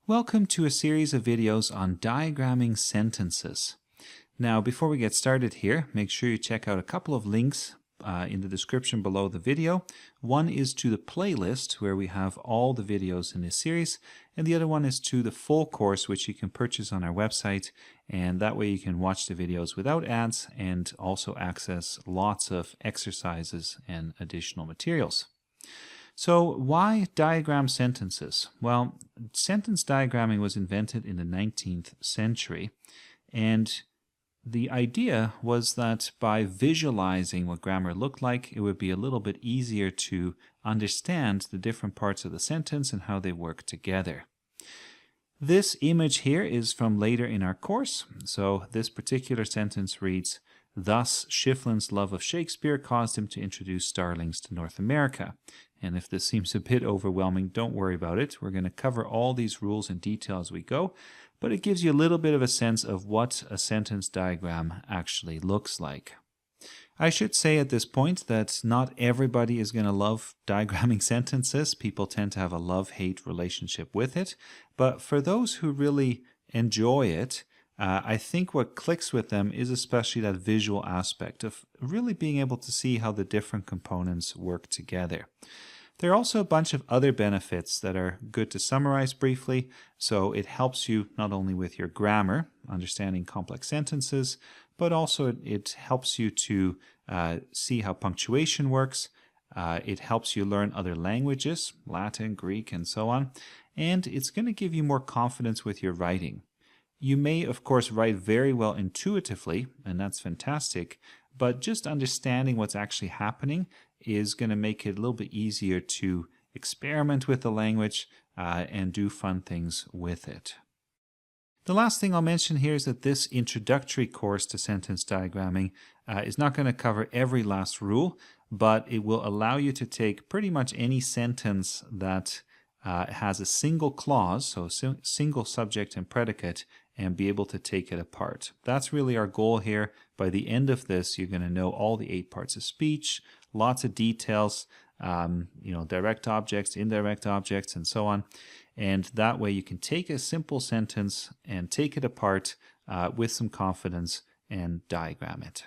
Welcome to a series of videos on diagramming sentences. Now, before we get started here, make sure you check out a couple of links in the description below the video. One is to the playlist where we have all the videos in this series, and the other one is to the full course which you can purchase on our website, and that way you can watch the videos without ads and also access lots of exercises and additional materials. So why diagram sentences? Well, sentence diagramming was invented in the 19th century, and the idea was that by visualizing what grammar looked like, it would be a little bit easier to understand the different parts of the sentence and how they work together. This image here is from later in our course. So this particular sentence reads, "Thus Schifflin's love of Shakespeare caused him to introduce starlings to North America." And if this seems a bit overwhelming, don't worry about it. We're going to cover all these rules in detail as we go, but it gives you a little bit of a sense of what a sentence diagram actually looks like. I should say at this point that not everybody is going to love diagramming sentences. People tend to have a love-hate relationship with it, but for those who really enjoy it, I think what clicks with them is especially that visual aspect of really being able to see how the different components work together. There are also a bunch of other benefits that are good to summarize briefly. So it helps you not only with your grammar, understanding complex sentences, but also it helps you to see how punctuation works. It helps you learn other languages, Latin, Greek, and so on. And it's going to give you more confidence with your writing. You may, of course, write very well intuitively, and that's fantastic, but just understanding what's actually happening is going to make it a little bit easier to experiment with the language and do fun things with it. The last thing I'll mention here is that this introductory course to sentence diagramming is not going to cover every last rule, but it will allow you to take pretty much any sentence that has a single clause, so single subject and predicate, and be able to take it apart. That's really our goal here. By the end of this, you're going to know all the 8 parts of speech, lots of details, direct objects, indirect objects, and so on. And that way you can take a simple sentence and take it apart with some confidence and diagram it.